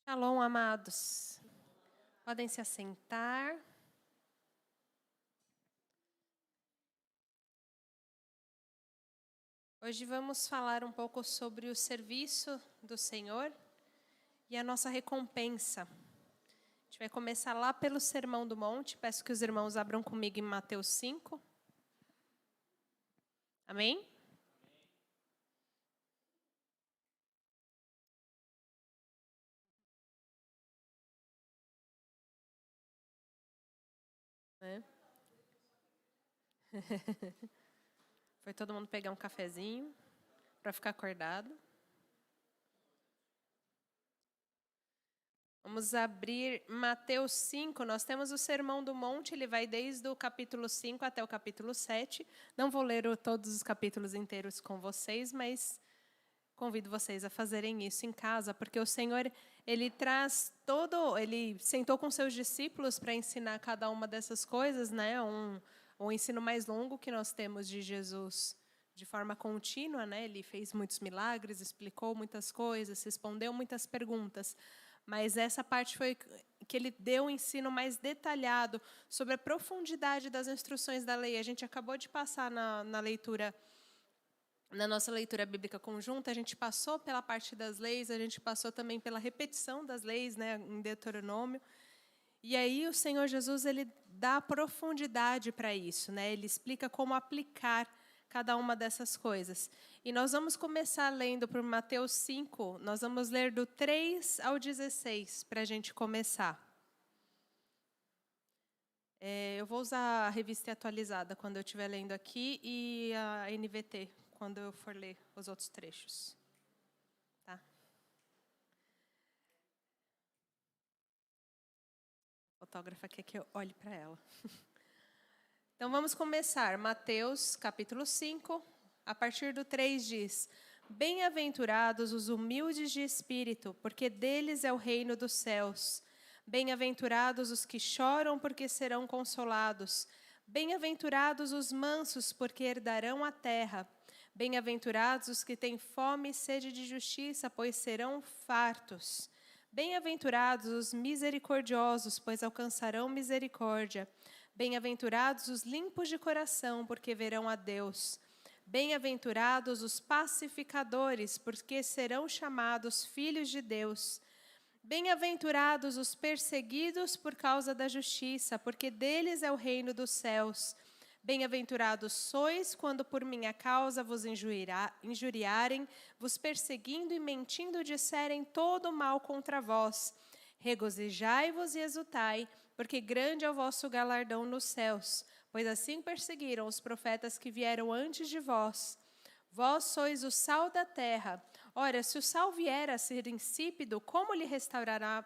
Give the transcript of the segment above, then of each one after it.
Shalom, amados. Podem se assentar. Hoje vamos falar um pouco sobre o serviço do Senhor e a nossa recompensa. A gente vai começar lá pelo Sermão do Monte. Peço que os irmãos abram comigo em Mateus 5. Amém? Foi todo mundo pegar um cafezinho para ficar acordado. Vamos abrir Mateus 5. Nós temos o Sermão do Monte, ele vai desde o capítulo 5 até o capítulo 7. Não vou ler todos os capítulos inteiros com vocês, mas convido vocês a fazerem isso em casa, porque o Senhor, ele sentou com seus discípulos para ensinar cada uma dessas coisas, né? Um ensino mais longo que nós temos de Jesus de forma contínua, né? Ele fez muitos milagres, explicou muitas coisas, respondeu muitas perguntas. Mas essa parte foi que ele deu um ensino mais detalhado sobre a profundidade das instruções da lei. A gente acabou de passar na nossa leitura bíblica conjunta, a gente passou pela parte das leis, a gente passou também pela repetição das leis, né, em Deuteronômio. E aí o Senhor Jesus, ele dá profundidade para isso, né? Ele explica como aplicar cada uma dessas coisas. E nós vamos começar lendo por Mateus 5, nós vamos ler do 3 ao 16, para a gente começar. Eu vou usar a revista atualizada quando eu estiver lendo aqui e a NVT, quando eu for ler os outros trechos. Tá? A fotógrafa quer que eu olhe para ela. Então vamos começar. Mateus, capítulo 5, a partir do 3 diz: Bem-aventurados os humildes de espírito, porque deles é o reino dos céus. Bem-aventurados os que choram, porque serão consolados. Bem-aventurados os mansos, porque herdarão a terra. Bem-aventurados os que têm fome e sede de justiça, pois serão fartos. Bem-aventurados os misericordiosos, pois alcançarão misericórdia. Bem-aventurados os limpos de coração, porque verão a Deus. Bem-aventurados os pacificadores, porque serão chamados filhos de Deus. Bem-aventurados os perseguidos por causa da justiça, porque deles é o reino dos céus. Bem-aventurados sois quando por minha causa vos injuriarem, vos perseguindo e mentindo disserem todo mal contra vós. Regozijai-vos e exultai, porque grande é o vosso galardão nos céus, pois assim perseguiram os profetas que vieram antes de vós. Vós sois o sal da terra. Ora, se o sal vier a ser insípido, como lhe restaurar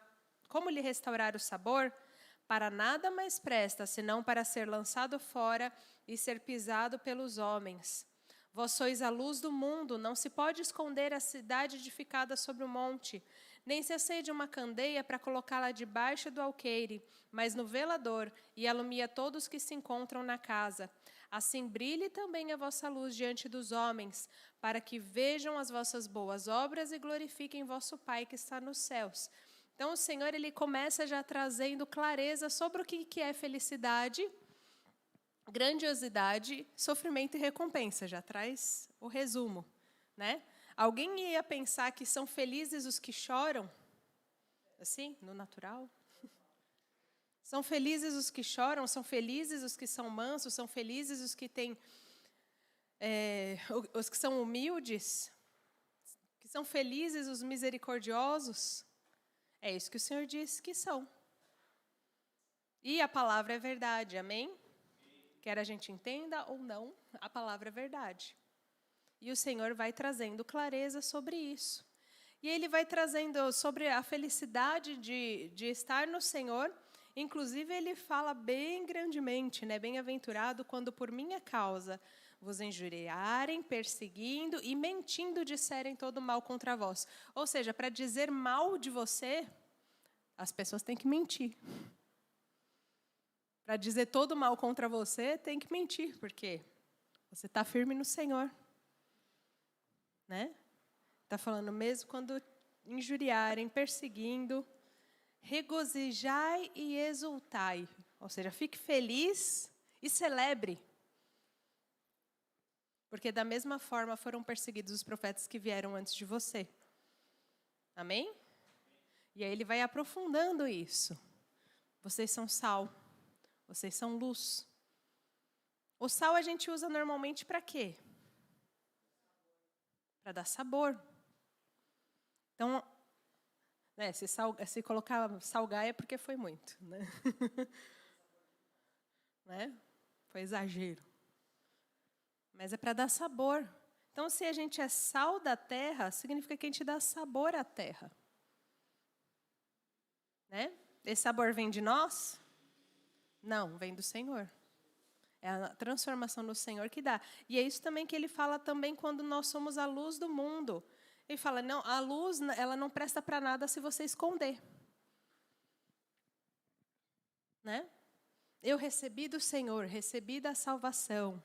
o sabor? Para nada mais presta, senão para ser lançado fora e ser pisado pelos homens. Vós sois a luz do mundo, não se pode esconder a cidade edificada sobre o monte, nem se acende uma candeia para colocá-la debaixo do alqueire, mas no velador, e alumia todos que se encontram na casa. Assim brilhe também a vossa luz diante dos homens, para que vejam as vossas boas obras e glorifiquem vosso Pai que está nos céus. Então o Senhor, ele começa já trazendo clareza sobre o que é felicidade, grandiosidade, sofrimento e recompensa. Já traz o resumo, né? Alguém ia pensar que são felizes os que choram? Assim, no natural? São felizes os que choram, são felizes os que são mansos, são felizes os que têm, os que são humildes, que são felizes os misericordiosos. É isso que o Senhor diz que são. E a palavra é verdade, amém? Quer a gente entenda ou não, a palavra é verdade. E o Senhor vai trazendo clareza sobre isso. E Ele vai trazendo sobre a felicidade de estar no Senhor. Inclusive, Ele fala bem grandemente, né? Bem-aventurado quando por minha causa vos injuriarem, perseguindo e mentindo disserem todo mal contra vós. Ou seja, para dizer mal de você, as pessoas têm que mentir. Para dizer todo mal contra você, tem que mentir, porque você está firme no Senhor. Né? Está falando mesmo quando injuriarem, perseguindo, regozijai e exultai. Ou seja, fique feliz e celebre. Porque da mesma forma foram perseguidos os profetas que vieram antes de você. Amém? E aí ele vai aprofundando isso. Vocês são sal. Vocês são luz. O sal a gente usa normalmente para quê? Para dar sabor. Então, né, se colocar salgar é porque foi muito. Né? Né? Foi exagero. Mas é para dar sabor. Então, se a gente é sal da terra, significa que a gente dá sabor à terra. Né? Esse sabor vem de nós? Não, vem do Senhor. É a transformação do Senhor que dá. E é isso também que ele fala também quando nós somos a luz do mundo. Ele fala, não, a luz ela não presta para nada se você esconder. Né? Eu recebi do Senhor, recebi da salvação.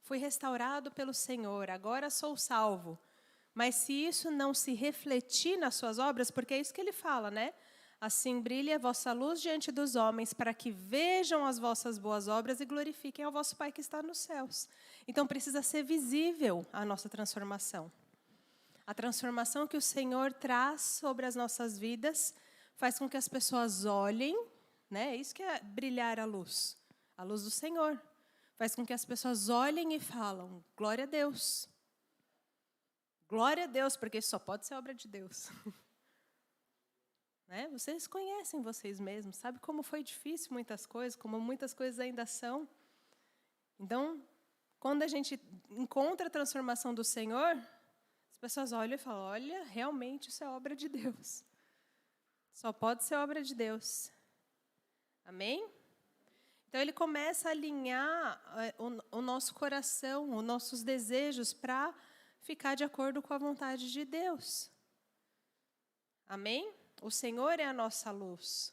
Fui restaurado pelo Senhor, agora sou salvo. Mas se isso não se refletir nas suas obras, porque é isso que ele fala, né? Assim brilhe a vossa luz diante dos homens, para que vejam as vossas boas obras e glorifiquem ao vosso Pai que está nos céus. Então precisa ser visível a nossa transformação. A transformação que o Senhor traz sobre as nossas vidas faz com que as pessoas olhem, né? Isso que é brilhar a luz do Senhor. Faz com que as pessoas olhem e falam, glória a Deus. Glória a Deus, porque isso só pode ser obra de Deus. Né? Vocês conhecem vocês mesmos, sabe como foi difícil muitas coisas, como muitas coisas ainda são. Então, quando a gente encontra a transformação do Senhor, as pessoas olham e falam, olha, realmente isso é obra de Deus. Só pode ser obra de Deus. Amém? Então, ele começa a alinhar o nosso coração, os nossos desejos para ficar de acordo com a vontade de Deus. Amém? O Senhor é a nossa luz.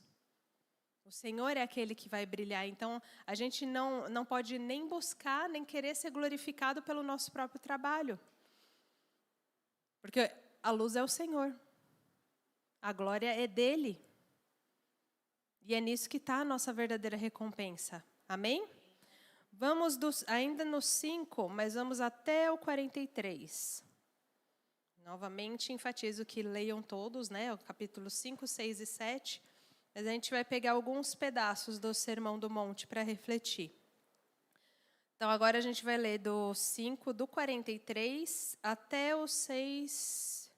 O Senhor é aquele que vai brilhar. Então, a gente não pode nem buscar, nem querer ser glorificado pelo nosso próprio trabalho. Porque a luz é o Senhor. A glória é dele. E é nisso que está a nossa verdadeira recompensa. Amém? Vamos ainda no 5, mas vamos até o 43. Novamente, enfatizo que leiam todos, né? O capítulo 5, 6 e 7. Mas a gente vai pegar alguns pedaços do Sermão do Monte para refletir. Então, agora a gente vai ler do 5, do 43 até o 6...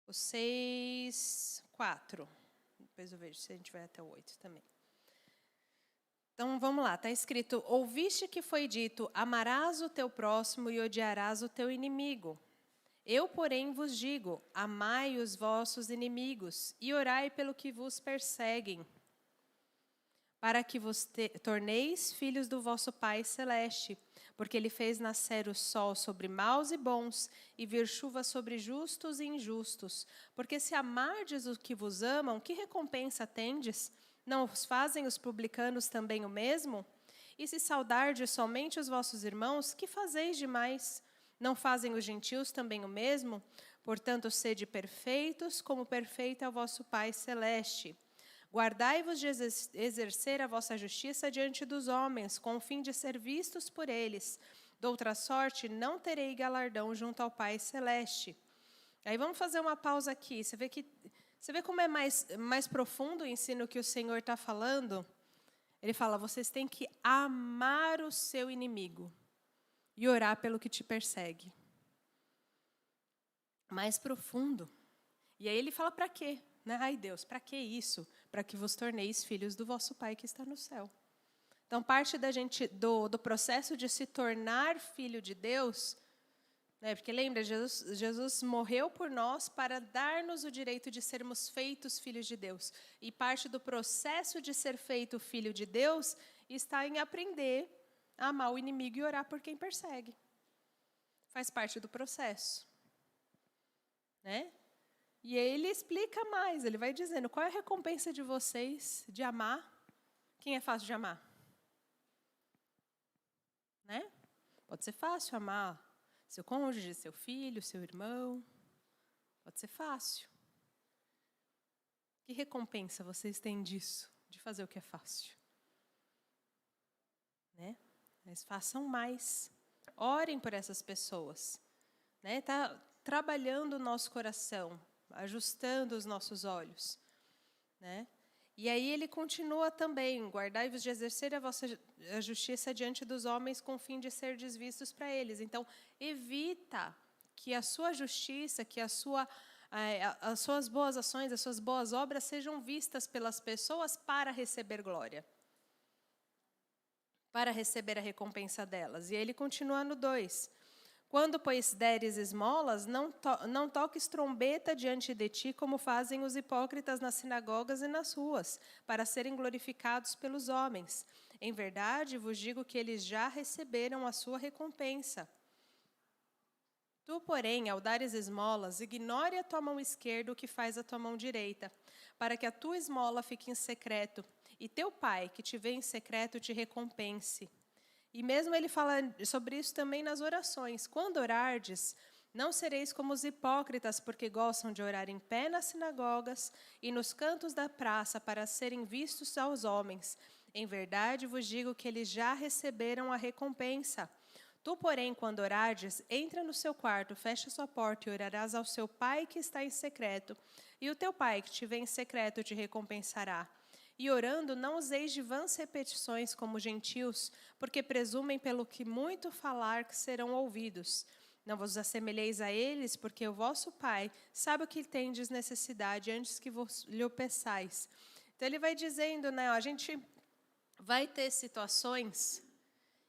O 6, 4. Depois eu vejo se a gente vai até o 8 também. Então, vamos lá. Está escrito, ouviste que foi dito, amarás o teu próximo e odiarás o teu inimigo. Eu, porém, vos digo, amai os vossos inimigos e orai pelo que vos perseguem, para que vos torneis filhos do vosso Pai Celeste, porque Ele fez nascer o sol sobre maus e bons, e vir chuva sobre justos e injustos. Porque se amardes os que vos amam, que recompensa tendes? Não os fazem os publicanos também o mesmo? E se saudardes somente os vossos irmãos, que fazeis demais? Não fazem os gentios também o mesmo? Portanto, sede perfeitos, como perfeito é o vosso Pai Celeste. Guardai-vos de exercer a vossa justiça diante dos homens, com o fim de ser vistos por eles. Doutra sorte, não terei galardão junto ao Pai Celeste. Aí vamos fazer uma pausa aqui. Você vê como é mais profundo o ensino que o Senhor está falando? Ele fala, vocês têm que amar o seu inimigo e orar pelo que te persegue. Mais profundo. E aí ele fala para quê? Né? Ai, Deus, para que isso? Para que vos torneis filhos do vosso Pai que está no céu. Então, parte do processo de se tornar filho de Deus, né? Porque lembra, Jesus morreu por nós para dar-nos o direito de sermos feitos filhos de Deus. E parte do processo de ser feito filho de Deus está em aprender a amar o inimigo e orar por quem persegue. Faz parte do processo. Né? E aí ele explica mais, ele vai dizendo, qual é a recompensa de vocês de amar? Quem é fácil de amar? Né? Pode ser fácil amar Seu cônjuge, seu filho, seu irmão. Pode ser fácil. Que recompensa vocês têm disso, de fazer o que é fácil? Né? Mas façam mais. Orem por essas pessoas. Né? Tá trabalhando o nosso coração, ajustando os nossos olhos. Né? E aí ele continua também, guardai-vos de exercer a justiça diante dos homens com o fim de ser desvistos para eles. Então, evita que a sua justiça, que as suas boas ações, as suas boas obras sejam vistas pelas pessoas para receber glória. Para receber a recompensa delas. E ele continua no 2. Quando, pois, deres esmolas, não toques trombeta diante de ti, como fazem os hipócritas nas sinagogas e nas ruas, para serem glorificados pelos homens. Em verdade, vos digo que eles já receberam a sua recompensa. Tu, porém, ao dares esmolas, ignore a tua mão esquerda o que faz a tua mão direita, para que a tua esmola fique em secreto, e teu pai, que te vê em secreto, te recompense. E mesmo ele fala sobre isso também nas orações. Quando orardes, não sereis como os hipócritas, porque gostam de orar em pé nas sinagogas e nos cantos da praça para serem vistos aos homens. Em verdade, vos digo que eles já receberam a recompensa. Tu, porém, quando orardes, entra no seu quarto, fecha sua porta e orarás ao seu pai que está em secreto. E o teu pai que te vê em secreto te recompensará. E orando, não useis de vãs repetições como gentios, porque presumem pelo que muito falar que serão ouvidos. Não vos assemelheis a eles, porque o vosso Pai sabe o que tendes necessidade antes que vos lhe peçais. Então ele vai dizendo, né, a gente vai ter situações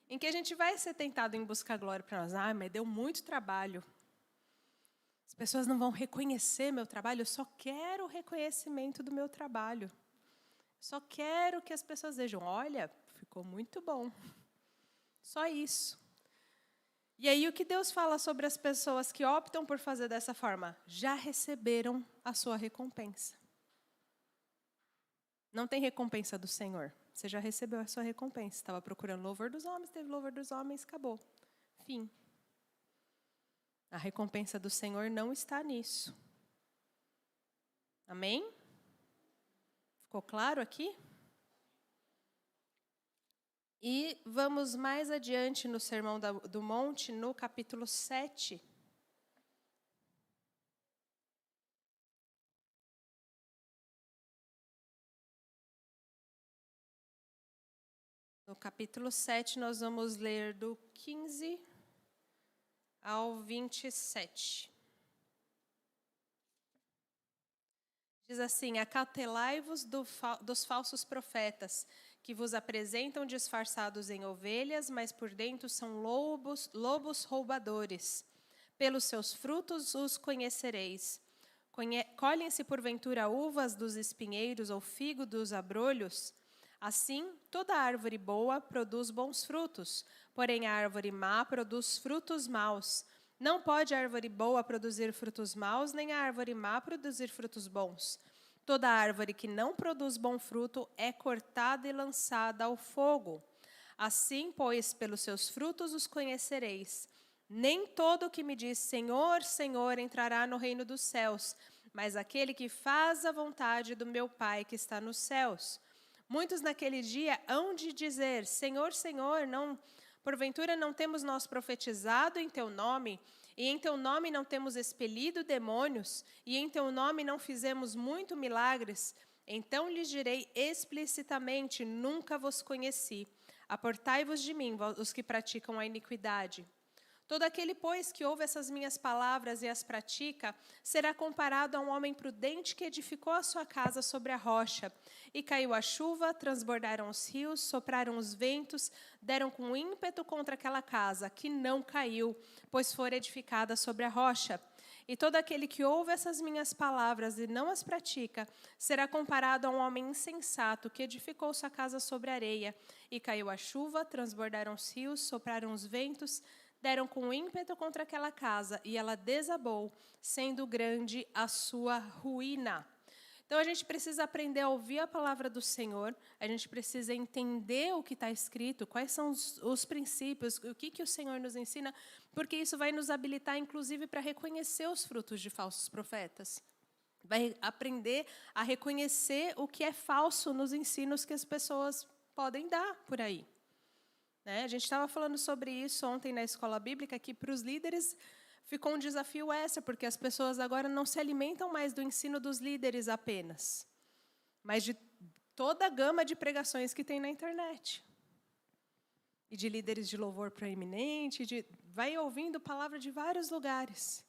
em que a gente vai ser tentado em buscar glória para nós. Mas deu muito trabalho. As pessoas não vão reconhecer meu trabalho, eu só quero o reconhecimento do meu trabalho. Só quero que as pessoas vejam, olha, ficou muito bom. Só isso. E aí o que Deus fala sobre as pessoas que optam por fazer dessa forma? Já receberam a sua recompensa. Não tem recompensa do Senhor. Você já recebeu a sua recompensa. Estava procurando louvor dos homens, teve louvor dos homens, acabou. Fim. A recompensa do Senhor não está nisso. Amém? Ficou claro aqui? E vamos mais adiante no Sermão do Monte, no capítulo 7. No capítulo 7, nós vamos ler do 15 ao 27. Diz assim: acautelai-vos dos falsos profetas, que vos apresentam disfarçados em ovelhas, mas por dentro são lobos roubadores. Pelos seus frutos os conhecereis. Colhem-se porventura uvas dos espinheiros ou figo dos abrolhos? Assim, toda árvore boa produz bons frutos, porém a árvore má produz frutos maus. Não pode a árvore boa produzir frutos maus, nem a árvore má produzir frutos bons. Toda árvore que não produz bom fruto é cortada e lançada ao fogo. Assim, pois, pelos seus frutos os conhecereis. Nem todo o que me diz Senhor, Senhor entrará no reino dos céus, mas aquele que faz a vontade do meu Pai que está nos céus. Muitos naquele dia hão de dizer, Senhor, Senhor, porventura não temos nós profetizado em teu nome, e em teu nome não temos expelido demônios, e em teu nome não fizemos muito milagres? Então lhes direi explicitamente, nunca vos conheci. Apartai-vos de mim, os que praticam a iniquidade. Todo aquele, pois, que ouve essas minhas palavras e as pratica, será comparado a um homem prudente que edificou a sua casa sobre a rocha. E caiu a chuva, transbordaram os rios, sopraram os ventos, deram com ímpeto contra aquela casa, que não caiu, pois fora edificada sobre a rocha. E todo aquele que ouve essas minhas palavras e não as pratica, será comparado a um homem insensato que edificou sua casa sobre a areia. E caiu a chuva, transbordaram os rios, sopraram os ventos, deram com ímpeto contra aquela casa, e ela desabou, sendo grande a sua ruína. Então, a gente precisa aprender a ouvir a palavra do Senhor, a gente precisa entender o que está escrito, quais são os princípios, o que o Senhor nos ensina, porque isso vai nos habilitar, inclusive, para reconhecer os frutos de falsos profetas. Vai aprender a reconhecer o que é falso nos ensinos que as pessoas podem dar por aí. Né? A gente estava falando sobre isso ontem na escola bíblica, que para os líderes ficou um desafio extra, porque as pessoas agora não se alimentam mais do ensino dos líderes apenas, mas de toda a gama de pregações que tem na internet. E de líderes de louvor proeminente, vai ouvindo palavra de vários lugares.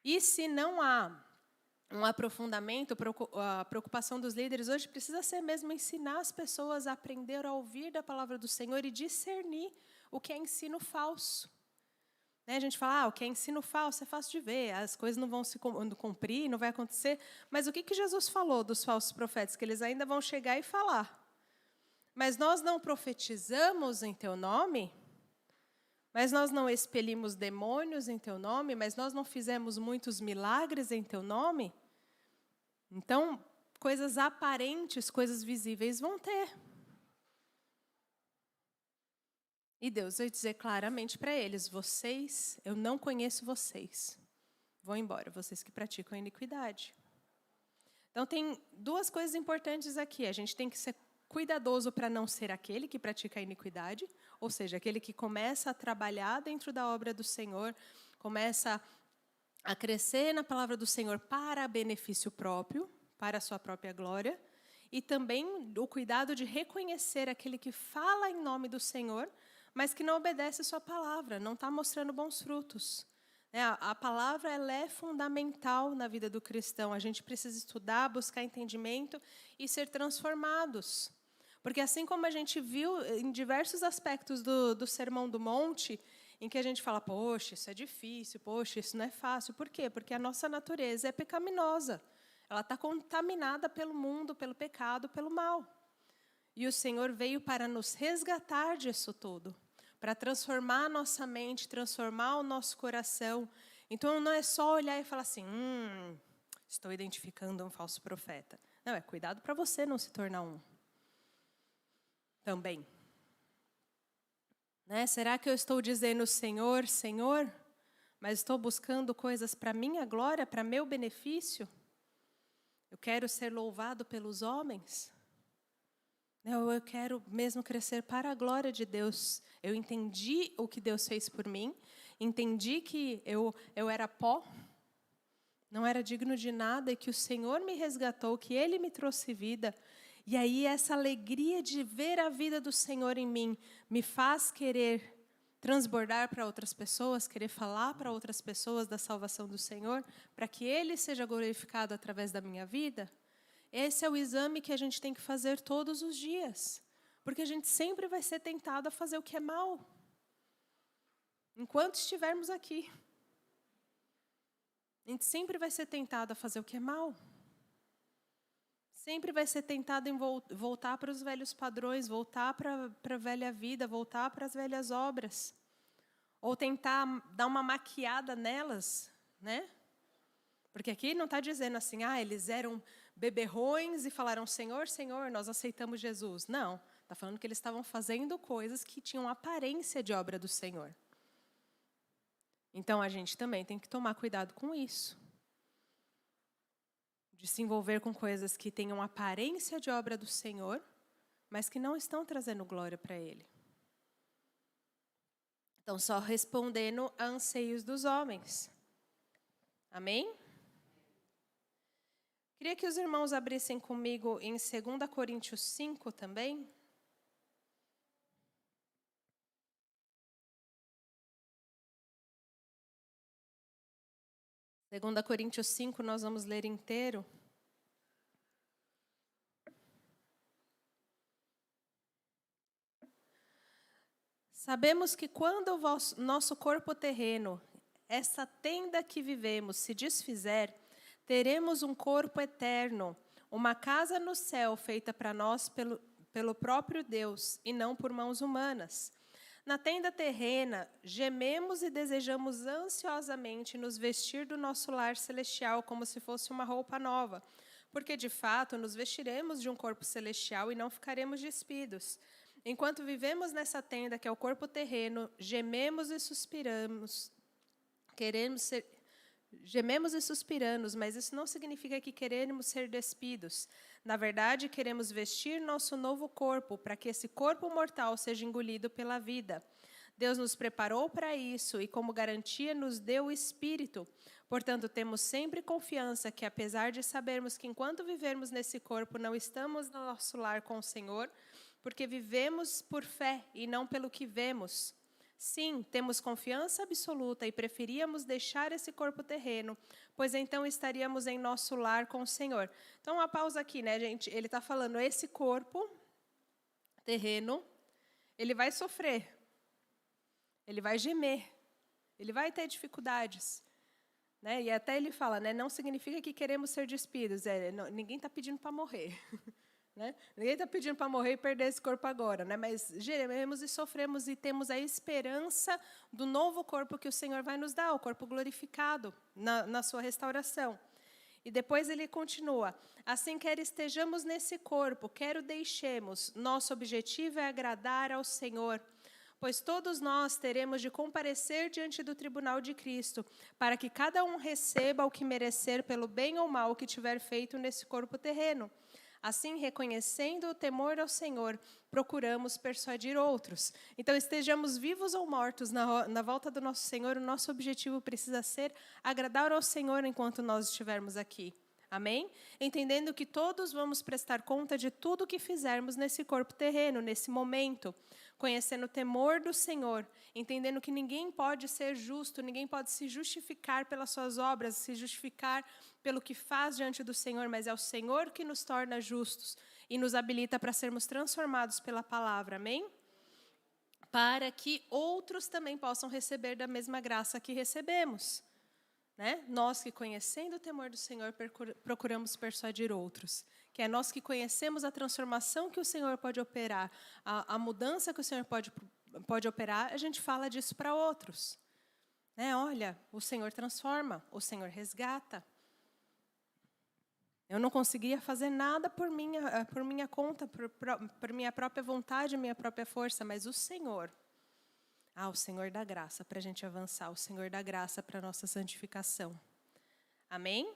E se não há um aprofundamento, a preocupação dos líderes hoje precisa ser mesmo ensinar as pessoas a aprender a ouvir da palavra do Senhor e discernir o que é ensino falso. A gente fala, o que é ensino falso é fácil de ver, as coisas não vão se cumprir, não vai acontecer. Mas o que Jesus falou dos falsos profetas? Que eles ainda vão chegar e falar. Mas nós não profetizamos em teu nome? Mas nós não expelimos demônios em teu nome? Mas nós não fizemos muitos milagres em teu nome? Então, coisas aparentes, coisas visíveis vão ter. E Deus vai dizer claramente para eles, eu não conheço vocês. Vão embora, vocês que praticam a iniquidade. Então, tem duas coisas importantes aqui. A gente tem que ser cuidadoso para não ser aquele que pratica a iniquidade, ou seja, aquele que começa a trabalhar dentro da obra do Senhor, começa a crescer na palavra do Senhor para benefício próprio, para a sua própria glória, e também o cuidado de reconhecer aquele que fala em nome do Senhor, mas que não obedece a sua palavra, não está mostrando bons frutos. A palavra ela é fundamental na vida do cristão. A gente precisa estudar, buscar entendimento e ser transformados. Porque assim como a gente viu em diversos aspectos do Sermão do Monte, em que a gente fala, poxa, isso é difícil, poxa, isso não é fácil. Por quê? Porque a nossa natureza é pecaminosa. Ela está contaminada pelo mundo, pelo pecado, pelo mal. E o Senhor veio para nos resgatar disso tudo, para transformar a nossa mente, transformar o nosso coração. Então, não é só olhar e falar assim, estou identificando um falso profeta. Não, é cuidado para você não se tornar um. Também. Será que eu estou dizendo Senhor, Senhor, mas estou buscando coisas para minha glória, para meu benefício? Eu quero ser louvado pelos homens? Eu quero mesmo crescer para a glória de Deus. Eu entendi o que Deus fez por mim, entendi que eu era pó, não era digno de nada e que o Senhor me resgatou, que Ele me trouxe vida. E aí essa alegria de ver a vida do Senhor em mim me faz querer transbordar para outras pessoas, querer falar para outras pessoas da salvação do Senhor, para que Ele seja glorificado através da minha vida. Esse é o exame que a gente tem que fazer todos os dias, porque a gente sempre vai ser tentado a fazer o que é mal, enquanto estivermos aqui. A gente sempre vai ser tentado a fazer o que é mal. Sempre vai ser tentado em voltar para os velhos padrões, voltar para a velha vida, voltar para as velhas obras. Ou tentar dar uma maquiada nelas, Porque aqui não está dizendo assim, eles eram beberrões e falaram, Senhor, Senhor, nós aceitamos Jesus. Não, está falando que eles estavam fazendo coisas que tinham aparência de obra do Senhor. Então, a gente também tem que tomar cuidado com isso. De se envolver com coisas que tenham aparência de obra do Senhor, mas que não estão trazendo glória para Ele. Então, só respondendo a anseios dos homens. Amém? Queria que os irmãos abrissem comigo em 2 Coríntios 5 também. Segunda Coríntios 5, nós vamos ler inteiro. Sabemos que quando o nosso corpo terreno, essa tenda que vivemos, se desfizer, teremos um corpo eterno, uma casa no céu feita para nós pelo próprio Deus e não por mãos humanas. Na tenda terrena, gememos e desejamos ansiosamente nos vestir do nosso lar celestial como se fosse uma roupa nova, porque de fato nos vestiremos de um corpo celestial e não ficaremos despidos. Enquanto vivemos nessa tenda, que é o corpo terreno, gememos e suspiramos, mas isso não significa que queremos ser despidos. Na verdade, queremos vestir nosso novo corpo, para que esse corpo mortal seja engolido pela vida. Deus nos preparou para isso e, como garantia, nos deu o Espírito. Portanto, temos sempre confiança que, apesar de sabermos que enquanto vivermos nesse corpo, não estamos no nosso lar com o Senhor, porque vivemos por fé e não pelo que vemos. Sim, temos confiança absoluta e preferíamos deixar esse corpo terreno, pois então estaríamos em nosso lar com o Senhor. Então, uma pausa aqui, né, gente? Ele está falando, esse corpo terreno, ele vai sofrer, ele vai gemer, ele vai ter dificuldades. Né? E até ele fala, né, não significa que queremos ser despidos, ninguém está pedindo para morrer. Né? Ninguém está pedindo para morrer e perder esse corpo agora, né? Mas gememos e sofremos e temos a esperança do novo corpo que o Senhor vai nos dar, o corpo glorificado na sua restauração. E depois ele continua, assim quer estejamos nesse corpo, quer o deixemos, nosso objetivo é agradar ao Senhor, pois todos nós teremos de comparecer diante do tribunal de Cristo, para que cada um receba o que merecer pelo bem ou mal que tiver feito nesse corpo terreno. Assim, reconhecendo o temor ao Senhor, procuramos persuadir outros. Então, estejamos vivos ou mortos na volta do nosso Senhor, o nosso objetivo precisa ser agradar ao Senhor enquanto nós estivermos aqui. Amém? Entendendo que todos vamos prestar conta de tudo que fizermos nesse corpo terreno, nesse momento. Conhecendo o temor do Senhor, entendendo que ninguém pode ser justo, ninguém pode se justificar pelas suas obras, se justificar pelo que faz diante do Senhor, mas é o Senhor que nos torna justos e nos habilita para sermos transformados pela palavra, amém? Para que outros também possam receber da mesma graça que recebemos. Né? Nós que, conhecendo o temor do Senhor, procuramos persuadir outros. Que é nós que conhecemos a transformação que o Senhor pode operar, a mudança que o Senhor pode operar, a gente fala disso para outros. Né? Olha, o Senhor transforma, o Senhor resgata. Eu não conseguia fazer nada por minha conta, por minha própria vontade, minha própria força, mas o Senhor... o Senhor dá graça para a gente avançar, o Senhor dá graça para a nossa santificação. Amém?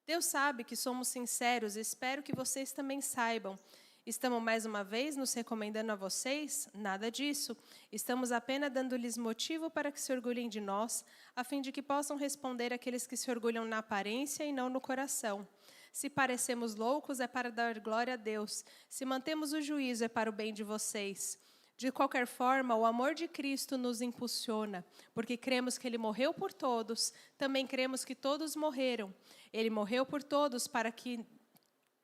Deus sabe que somos sinceros e espero que vocês também saibam. Estamos mais uma vez nos recomendando a vocês? Nada disso. Estamos apenas dando-lhes motivo para que se orgulhem de nós, a fim de que possam responder àqueles que se orgulham na aparência e não no coração. Se parecemos loucos, é para dar glória a Deus. Se mantemos o juízo, é para o bem de vocês. De qualquer forma, o amor de Cristo nos impulsiona, porque cremos que Ele morreu por todos, também cremos que todos morreram. Ele morreu por todos para que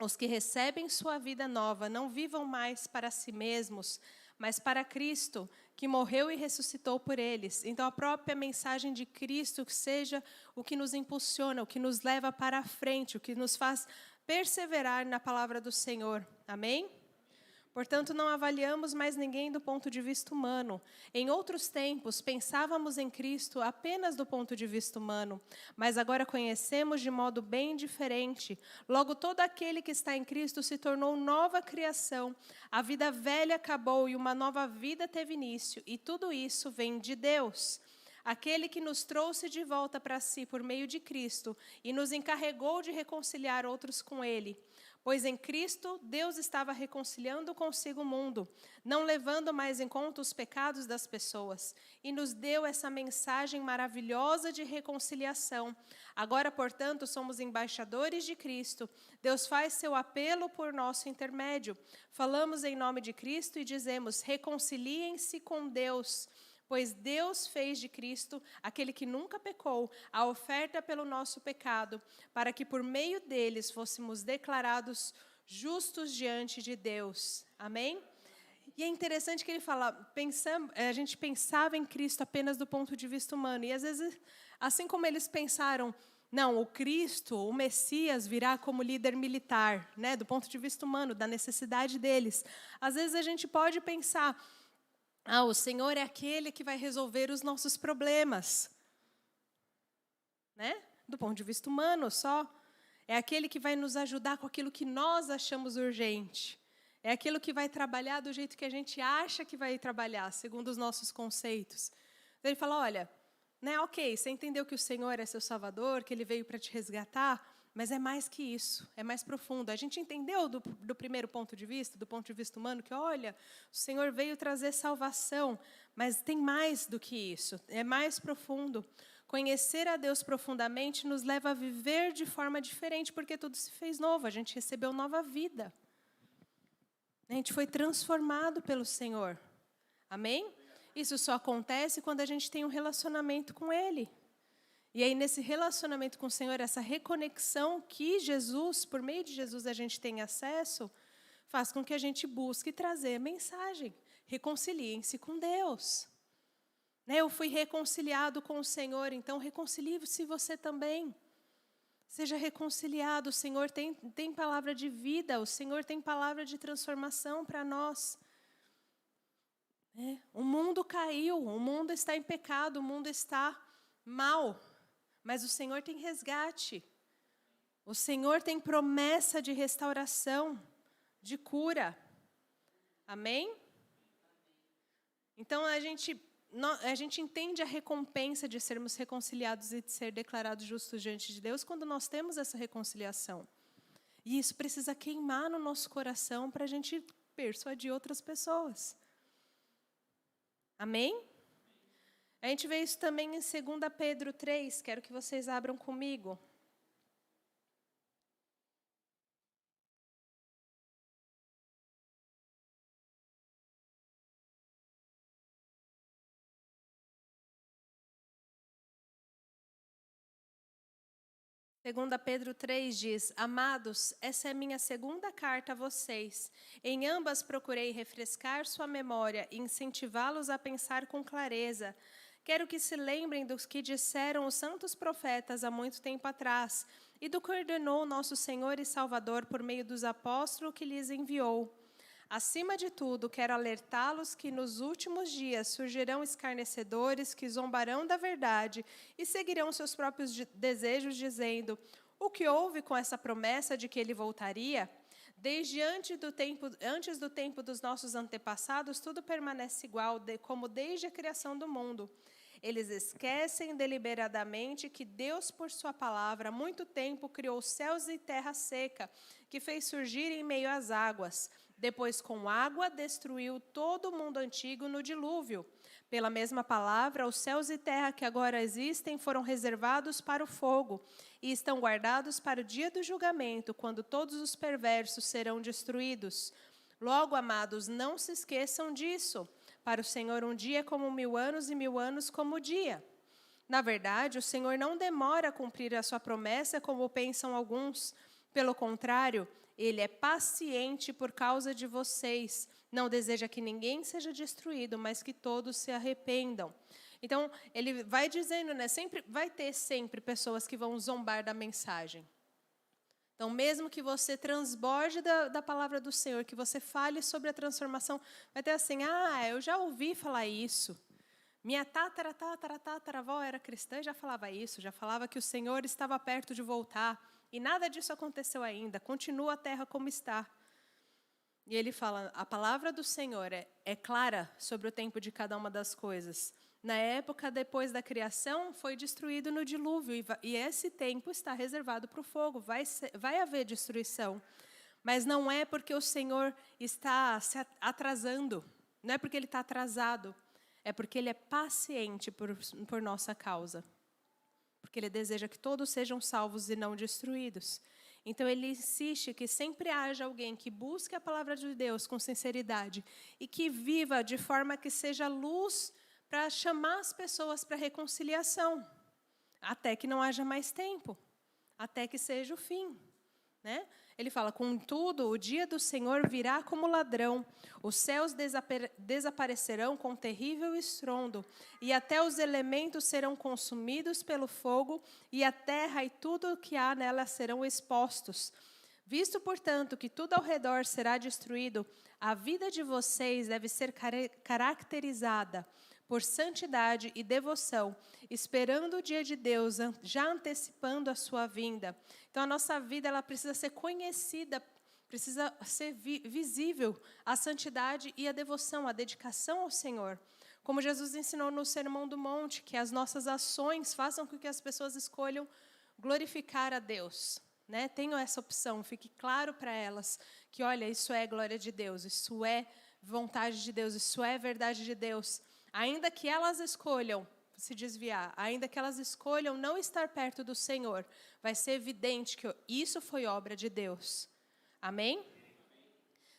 os que recebem sua vida nova não vivam mais para si mesmos, mas para Cristo, que morreu e ressuscitou por eles. Então, a própria mensagem de Cristo que seja o que nos impulsiona, o que nos leva para a frente, o que nos faz perseverar na palavra do Senhor. Amém? Portanto, não avaliamos mais ninguém do ponto de vista humano. Em outros tempos, pensávamos em Cristo apenas do ponto de vista humano, mas agora conhecemos de modo bem diferente. Logo, todo aquele que está em Cristo se tornou nova criação. A vida velha acabou e uma nova vida teve início, e tudo isso vem de Deus. Aquele que nos trouxe de volta para si por meio de Cristo e nos encarregou de reconciliar outros com Ele. Pois em Cristo, Deus estava reconciliando consigo o mundo, não levando mais em conta os pecados das pessoas, e nos deu essa mensagem maravilhosa de reconciliação. Agora, portanto, somos embaixadores de Cristo. Deus faz seu apelo por nosso intermédio. Falamos em nome de Cristo e dizemos: reconciliem-se com Deus. Pois Deus fez de Cristo, aquele que nunca pecou, a oferta pelo nosso pecado, para que por meio deles fôssemos declarados justos diante de Deus. Amém? E é interessante que ele fala, a gente pensava em Cristo apenas do ponto de vista humano. E às vezes, assim como eles pensaram, não, o Cristo, o Messias, virá como líder militar, né, do ponto de vista humano, da necessidade deles. Às vezes a gente pode pensar, o Senhor é aquele que vai resolver os nossos problemas. Né? Do ponto de vista humano só. É aquele que vai nos ajudar com aquilo que nós achamos urgente. É aquilo que vai trabalhar do jeito que a gente acha que vai trabalhar, segundo os nossos conceitos. Então, ele fala, olha, né, ok, você entendeu que o Senhor é seu Salvador, que Ele veio para te resgatar, mas é mais que isso, é mais profundo. A gente entendeu do primeiro ponto de vista, do ponto de vista humano, que, olha, o Senhor veio trazer salvação, mas tem mais do que isso, é mais profundo. Conhecer a Deus profundamente nos leva a viver de forma diferente, porque tudo se fez novo, a gente recebeu nova vida. A gente foi transformado pelo Senhor. Amém? Isso só acontece quando a gente tem um relacionamento com Ele. E aí, nesse relacionamento com o Senhor, essa reconexão que Jesus, por meio de Jesus, a gente tem acesso, faz com que a gente busque trazer a mensagem. Reconciliem-se com Deus. Eu fui reconciliado com o Senhor, então reconcilie-se você também. Seja reconciliado, o Senhor tem palavra de vida, o Senhor tem palavra de transformação para nós. O mundo caiu, o mundo está em pecado, o mundo está mal, mas o Senhor tem resgate. O Senhor tem promessa de restauração, de cura. Amém? Então, a gente entende a recompensa de sermos reconciliados e de ser declarados justos diante de Deus quando nós temos essa reconciliação. E isso precisa queimar no nosso coração para a gente persuadir outras pessoas. Amém? A gente vê isso também em 2 Pedro 3, quero que vocês abram comigo. Segunda Pedro 3 diz, amados, essa é minha segunda carta a vocês. Em ambas procurei refrescar sua memória e incentivá-los a pensar com clareza. Quero que se lembrem dos que disseram os santos profetas há muito tempo atrás e do que ordenou nosso Senhor e Salvador por meio dos apóstolos que lhes enviou. Acima de tudo, quero alertá-los que nos últimos dias surgirão escarnecedores que zombarão da verdade e seguirão seus próprios desejos, dizendo, o que houve com essa promessa de que ele voltaria? Desde antes do tempo dos nossos antepassados, tudo permanece igual, como desde a criação do mundo. Eles esquecem deliberadamente que Deus, por sua palavra, há muito tempo criou céus e terra seca, que fez surgir em meio às águas. Depois, com água, destruiu todo o mundo antigo no dilúvio. Pela mesma palavra, os céus e terra que agora existem foram reservados para o fogo e estão guardados para o dia do julgamento, quando todos os perversos serão destruídos. Logo, amados, não se esqueçam disso. Para o Senhor, um dia é como 1000 anos e 1000 anos como o dia. Na verdade, o Senhor não demora a cumprir a sua promessa, como pensam alguns. Pelo contrário, Ele é paciente por causa de vocês. Não deseja que ninguém seja destruído, mas que todos se arrependam. Então, ele vai dizendo, vai ter sempre pessoas que vão zombar da mensagem. Então, mesmo que você transborde da palavra do Senhor, que você fale sobre a transformação, vai ter assim, eu já ouvi falar isso. Minha tataravó era cristã e já falava isso, já falava que o Senhor estava perto de voltar. E nada disso aconteceu ainda, continua a terra como está. E ele fala, a palavra do Senhor é clara sobre o tempo de cada uma das coisas. Na época, depois da criação, foi destruído no dilúvio, e esse tempo está reservado para o fogo, vai haver destruição. Mas não é porque o Senhor está se atrasando, não é porque Ele está atrasado, é porque Ele é paciente por nossa causa. Porque Ele deseja que todos sejam salvos e não destruídos. Então, Ele insiste que sempre haja alguém que busque a palavra de Deus com sinceridade e que viva de forma que seja luz para chamar as pessoas para a reconciliação, até que não haja mais tempo, até que seja o fim. Né? Ele fala, contudo, o dia do Senhor virá como ladrão, os céus desaparecerão com terrível estrondo, e até os elementos serão consumidos pelo fogo, e a terra e tudo o que há nela serão expostos. Visto, portanto, que tudo ao redor será destruído, a vida de vocês deve ser caracterizada por santidade e devoção, esperando o dia de Deus, já antecipando a sua vinda. Então, a nossa vida ela precisa ser conhecida, precisa ser visível a santidade e a devoção, a dedicação ao Senhor. Como Jesus ensinou no Sermão do Monte, que as nossas ações façam com que as pessoas escolham glorificar a Deus. Né? Tenham essa opção, fique claro para elas que, olha, isso é glória de Deus, isso é vontade de Deus, isso é verdade de Deus. Ainda que elas escolham se desviar, ainda que elas escolham não estar perto do Senhor, vai ser evidente que isso foi obra de Deus. Amém?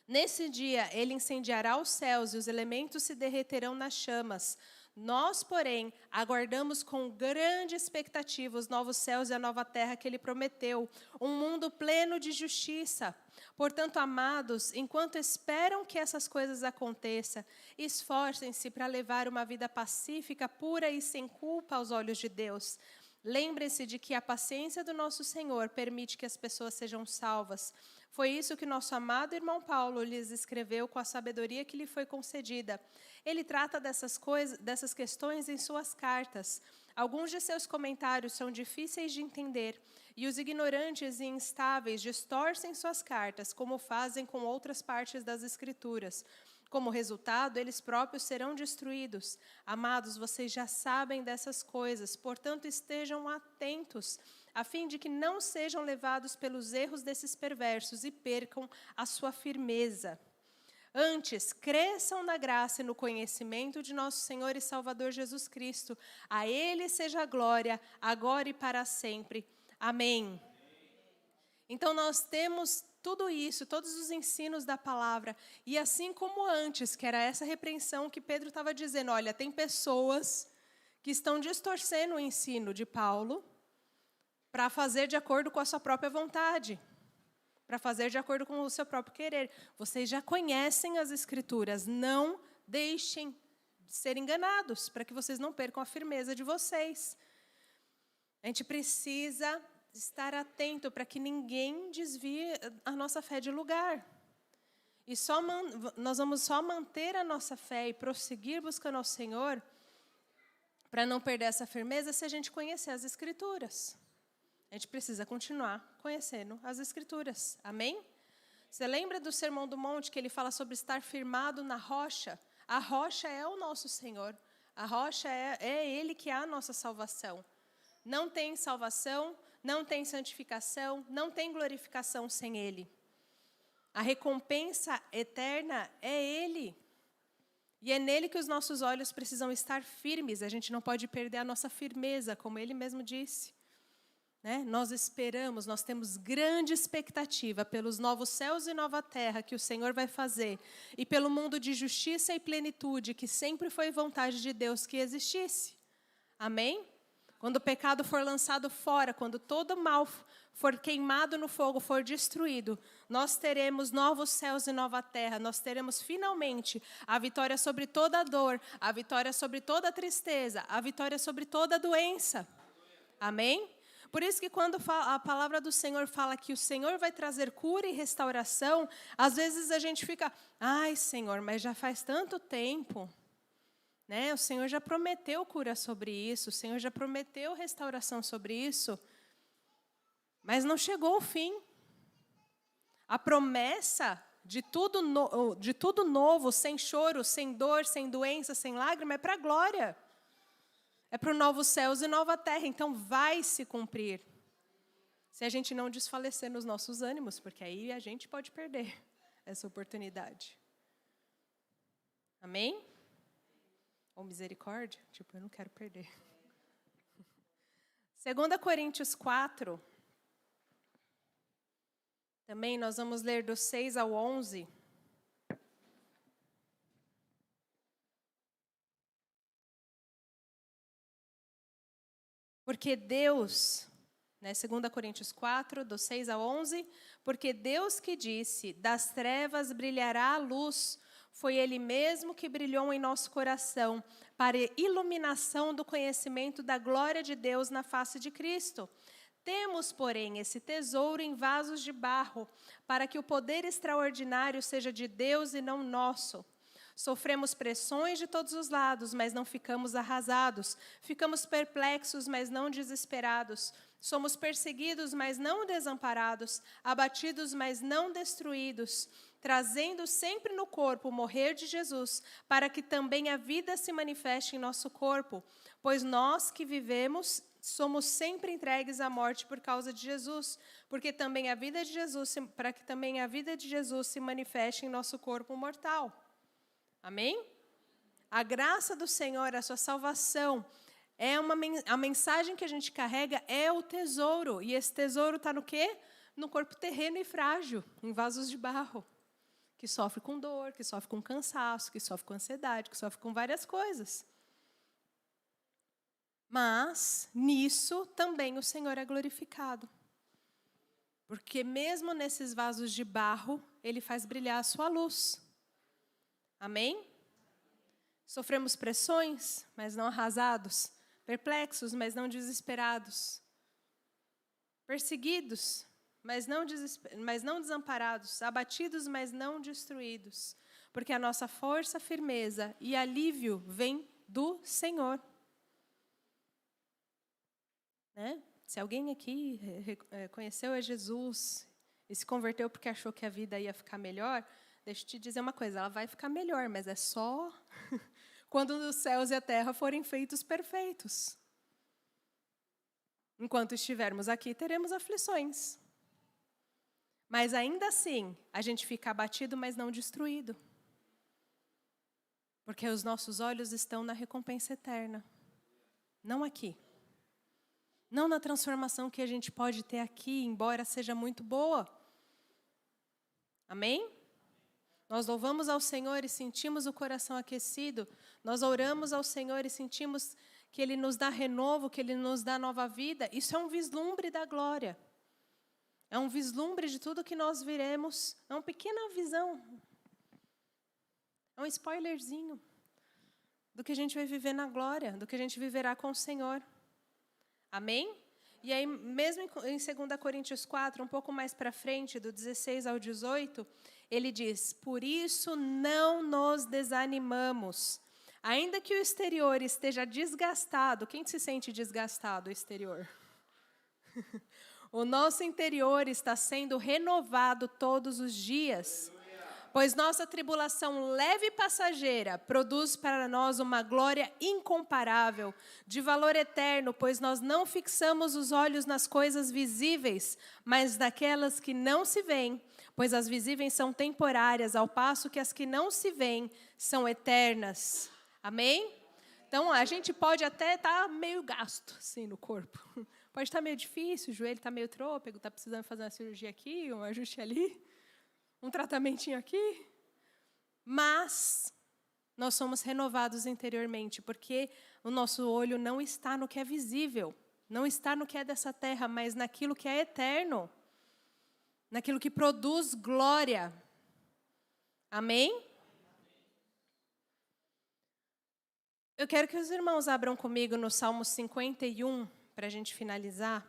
Nesse dia, ele incendiará os céus e os elementos se derreterão nas chamas. Nós, porém, aguardamos com grande expectativa os novos céus e a nova terra que ele prometeu, um mundo pleno de justiça. Portanto, amados, enquanto esperam que essas coisas aconteçam, esforcem-se para levar uma vida pacífica, pura e sem culpa aos olhos de Deus. Lembrem-se de que a paciência do nosso Senhor permite que as pessoas sejam salvas. Foi isso que nosso amado irmão Paulo lhes escreveu com a sabedoria que lhe foi concedida. Ele trata dessas questões em suas cartas. Alguns de seus comentários são difíceis de entender, e os ignorantes e instáveis distorcem suas cartas, como fazem com outras partes das Escrituras. Como resultado, eles próprios serão destruídos. Amados, vocês já sabem dessas coisas, portanto, estejam atentos, a fim de que não sejam levados pelos erros desses perversos e percam a sua firmeza. Antes, cresçam na graça e no conhecimento de nosso Senhor e Salvador Jesus Cristo. A Ele seja a glória, agora e para sempre. Amém. Então, nós temos tudo isso, todos os ensinos da palavra. E assim como antes, que era essa repreensão que Pedro estava dizendo, olha, tem pessoas que estão distorcendo o ensino de Paulo para fazer de acordo com a sua própria vontade, para fazer de acordo com o seu próprio querer. Vocês já conhecem as Escrituras, não deixem de ser enganados, para que vocês não percam a firmeza de vocês. A gente precisa estar atento para que ninguém desvie a nossa fé de lugar. E nós vamos só manter a nossa fé e prosseguir buscando ao Senhor para não perder essa firmeza se a gente conhecer as Escrituras. A gente precisa continuar conhecendo as Escrituras. Amém? Você lembra do Sermão do Monte, que ele fala sobre estar firmado na rocha? A rocha é o nosso Senhor. A rocha é Ele que é a nossa salvação. Não tem salvação, não tem santificação, não tem glorificação sem Ele. A recompensa eterna é Ele. E é nele que os nossos olhos precisam estar firmes. A gente não pode perder a nossa firmeza, como Ele mesmo disse. Né? Nós esperamos, nós temos grande expectativa pelos novos céus e nova terra que o Senhor vai fazer e pelo mundo de justiça e plenitude que sempre foi vontade de Deus que existisse. Amém? Quando o pecado for lançado fora, quando todo mal for queimado no fogo, for destruído, nós teremos novos céus e nova terra, nós teremos finalmente a vitória sobre toda a dor, a vitória sobre toda a tristeza, a vitória sobre toda a doença. Amém? Por isso que quando a palavra do Senhor fala que o Senhor vai trazer cura e restauração, às vezes a gente fica, ai Senhor, mas já faz tanto tempo, né? O Senhor já prometeu cura sobre isso, o Senhor já prometeu restauração sobre isso, mas não chegou o fim. A promessa de tudo novo, sem choro, sem dor, sem doença, sem lágrima, é para a glória. É para os novos céus e nova terra, então vai se cumprir. Se a gente não desfalecer nos nossos ânimos, porque aí a gente pode perder essa oportunidade. Amém? Ou misericórdia? Tipo, eu não quero perder. 2 Coríntios 4. Também nós vamos ler do 6 ao 11. Porque Deus, né, 2 Coríntios 4, do 6 ao 11, porque Deus que disse, das trevas brilhará a luz, foi Ele mesmo que brilhou em nosso coração, para a iluminação do conhecimento da glória de Deus na face de Cristo. Temos, porém, esse tesouro em vasos de barro, para que o poder extraordinário seja de Deus e não nosso. Sofremos pressões de todos os lados, mas não ficamos arrasados. Ficamos perplexos, mas não desesperados. Somos perseguidos, mas não desamparados. Abatidos, mas não destruídos. Trazendo sempre no corpo o morrer de Jesus, para que também a vida se manifeste em nosso corpo. Pois nós que vivemos somos sempre entregues à morte por causa de Jesus, porque também a vida de Jesus, para que também a vida de Jesus se manifeste em nosso corpo mortal. Amém? A graça do Senhor, a sua salvação, a mensagem que a gente carrega é o tesouro. E esse tesouro está no quê? No corpo terreno e frágil, em vasos de barro, que sofre com dor, que sofre com cansaço, que sofre com ansiedade, que sofre com várias coisas. Mas, nisso, também o Senhor é glorificado. Porque mesmo nesses vasos de barro, Ele faz brilhar a sua luz. Amém? Sofremos pressões, mas não arrasados. Perplexos, mas não desesperados. Perseguidos, mas não desamparados. Abatidos, mas não destruídos. Porque a nossa força, firmeza e alívio vem do Senhor. Né? Se alguém aqui conheceu a Jesus e se converteu porque achou que a vida ia ficar melhor, deixa eu te dizer uma coisa, ela vai ficar melhor, mas é só quando os céus e a terra forem feitos perfeitos. Enquanto estivermos aqui, teremos aflições. Mas ainda assim, a gente fica abatido, mas não destruído. Porque os nossos olhos estão na recompensa eterna. Não aqui. Não na transformação que a gente pode ter aqui, embora seja muito boa. Amém? Nós louvamos ao Senhor e sentimos o coração aquecido. Nós oramos ao Senhor e sentimos que Ele nos dá renovo, que Ele nos dá nova vida. Isso é um vislumbre da glória. É um vislumbre de tudo que nós viremos. É uma pequena visão. É um spoilerzinho do que a gente vai viver na glória, do que a gente viverá com o Senhor. Amém? E aí, mesmo em 2 Coríntios 4, um pouco mais para frente, do 16 ao 18, ele diz: por isso não nos desanimamos. Ainda que o exterior esteja desgastado, quem se sente desgastado, o exterior? O nosso interior está sendo renovado todos os dias. Pois nossa tribulação leve e passageira produz para nós uma glória incomparável, de valor eterno, pois nós não fixamos os olhos nas coisas visíveis, mas naquelas que não se veem, pois as visíveis são temporárias, ao passo que as que não se veem são eternas. Amém? Então, a gente pode até estar meio gasto, assim, no corpo. Pode estar meio difícil, o joelho está meio trôpego, está precisando fazer uma cirurgia aqui, um ajuste ali. Um tratamentinho aqui, mas nós somos renovados interiormente, porque o nosso olho não está no que é visível, não está no que é dessa terra, mas naquilo que é eterno, naquilo que produz glória. Amém? Eu quero que os irmãos abram comigo no Salmo 51, para a gente finalizar.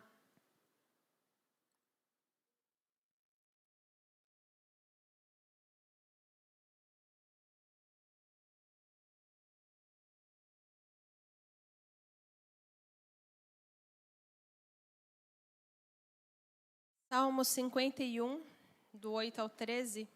Salmo 51, do 8 ao 13.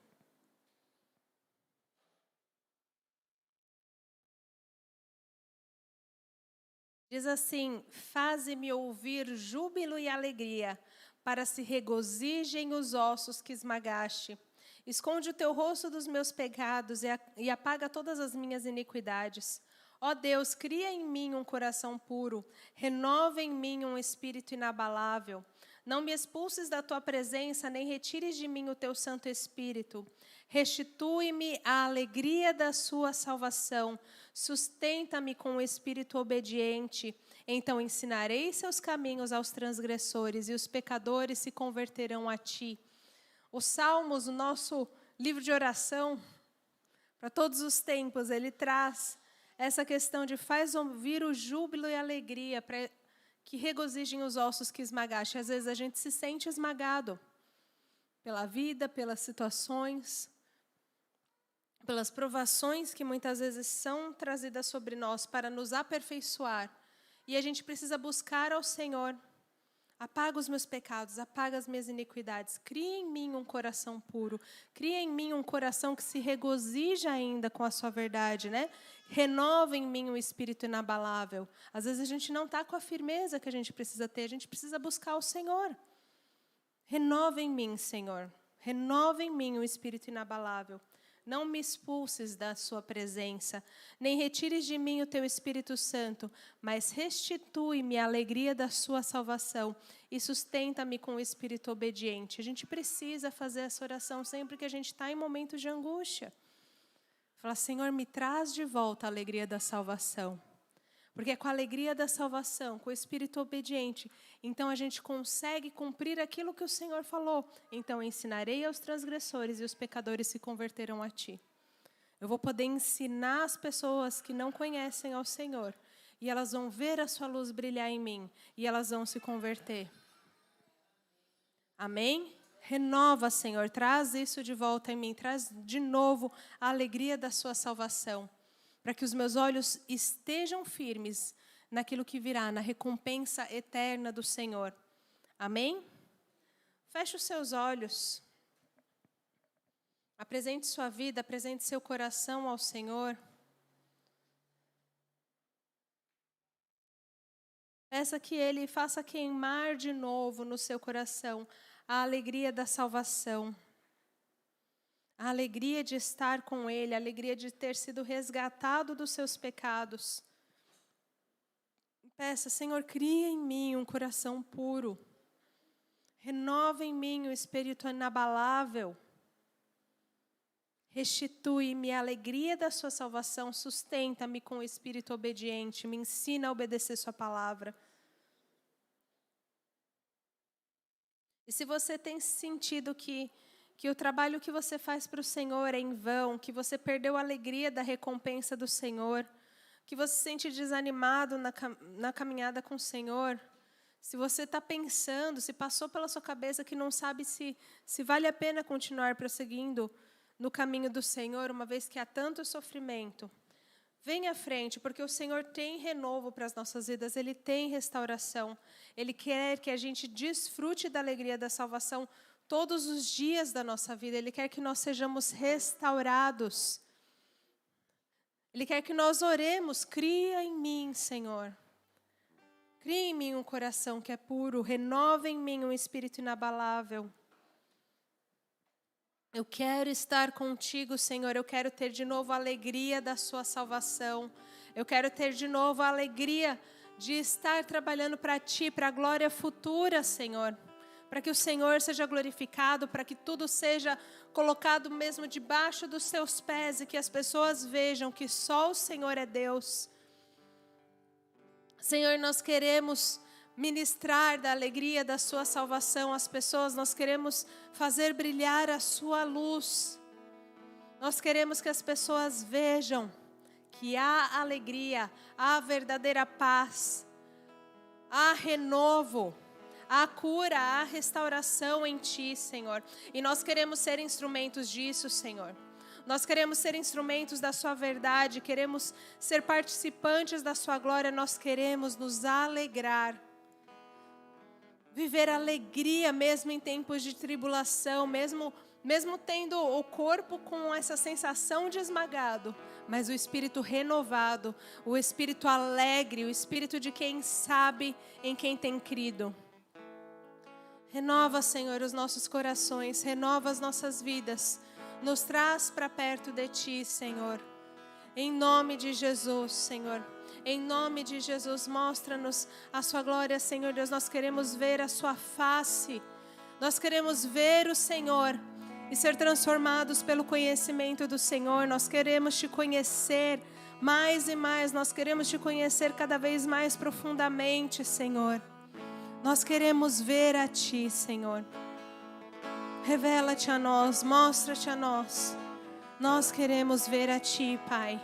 Diz assim: faze-me ouvir júbilo e alegria, para se regozijem os ossos que esmagaste. Esconde o teu rosto dos meus pecados e apaga todas as minhas iniquidades. Ó Deus, cria em mim um coração puro, renova em mim um espírito inabalável. Não me expulses da tua presença, nem retires de mim o teu Santo Espírito. Restitui-me a alegria da sua salvação. Sustenta-me com o espírito obediente. Então ensinarei seus caminhos aos transgressores, e os pecadores se converterão a ti. Os Salmos, o nosso livro de oração, para todos os tempos, ele traz essa questão de faz ouvir o júbilo e a alegria, para que regozijem os ossos que esmagaste. Às vezes a gente se sente esmagado pela vida, pelas situações. pelas provações que muitas vezes são trazidas sobre nós para nos aperfeiçoar. E a gente precisa buscar ao Senhor. Apaga os meus pecados, apaga as minhas iniquidades. Cria em mim um coração puro. Cria em mim um coração que se regozija ainda com a sua verdade, né? Renova em mim um espírito inabalável. Às vezes a gente não está com a firmeza que a gente precisa ter. A gente precisa buscar o Senhor. Renova em mim, Senhor. Renova em mim um espírito inabalável. Não me expulses da sua presença, nem retires de mim o teu Espírito Santo, mas restitui-me a alegria da sua salvação e sustenta-me com o espírito obediente. A gente precisa fazer essa oração sempre que a gente está em momentos de angústia. Fala, Senhor, me traz de volta a alegria da salvação. Porque é com a alegria da salvação, com o espírito obediente, então a gente consegue cumprir aquilo que o Senhor falou. Então ensinarei aos transgressores e os pecadores se converterão a ti. Eu vou poder ensinar as pessoas que não conhecem ao Senhor. E elas vão ver a sua luz brilhar em mim. E elas vão se converter. Amém? Renova, Senhor, traz isso de volta em mim. Traz de novo a alegria da sua salvação. Para que os meus olhos estejam firmes naquilo que virá, na recompensa eterna do Senhor. Amém? Feche os seus olhos. Apresente sua vida, apresente seu coração ao Senhor. Peça que Ele faça queimar de novo no seu coração a alegria da salvação. A alegria de estar com Ele, a alegria de ter sido resgatado dos seus pecados. Peça, Senhor, cria em mim um coração puro. Renova em mim o espírito inabalável. Restitui-me a alegria da sua salvação, sustenta-me com o espírito obediente, me ensina a obedecer sua palavra. E se você tem sentido que o trabalho que você faz para o Senhor é em vão, que você perdeu a alegria da recompensa do Senhor, que você se sente desanimado na caminhada com o Senhor, se você está pensando, se passou pela sua cabeça que não sabe se vale a pena continuar prosseguindo no caminho do Senhor, uma vez que há tanto sofrimento, vem à frente, porque o Senhor tem renovo para as nossas vidas, Ele tem restauração, Ele quer que a gente desfrute da alegria da salvação todos os dias da nossa vida. Ele quer que nós sejamos restaurados. Ele quer que nós oremos. Cria em mim, Senhor. Cria em mim um coração que é puro. Renova em mim um espírito inabalável. Eu quero estar contigo, Senhor. Eu quero ter de novo a alegria da sua salvação. Eu quero ter de novo a alegria de estar trabalhando para ti, para a glória futura, Senhor. Para que o Senhor seja glorificado, para que tudo seja colocado mesmo debaixo dos seus pés e que as pessoas vejam que só o Senhor é Deus. Senhor, nós queremos ministrar da alegria da sua salvação às pessoas, nós queremos fazer brilhar a sua luz. Nós queremos que as pessoas vejam que há alegria, há verdadeira paz, há renovo, há cura, há restauração em Ti, Senhor. E nós queremos ser instrumentos disso, Senhor. Nós queremos ser instrumentos da Sua verdade, queremos ser participantes da Sua glória, nós queremos nos alegrar. Viver alegria mesmo em tempos de tribulação, mesmo tendo o corpo com essa sensação de esmagado, mas o espírito renovado, o espírito alegre, o espírito de quem sabe em quem tem crido. Renova, Senhor, os nossos corações, renova as nossas vidas, nos traz para perto de Ti, Senhor. Em nome de Jesus, Senhor. Em nome de Jesus, mostra-nos a Sua glória, Senhor Deus. Nós queremos ver a Sua face. Nós queremos ver o Senhor e ser transformados pelo conhecimento do Senhor. Nós queremos Te conhecer mais e mais. Nós queremos Te conhecer cada vez mais profundamente, Senhor. Nós queremos ver a Ti, Senhor. Revela-te a nós, mostra-te a nós. Nós queremos ver a Ti, Pai.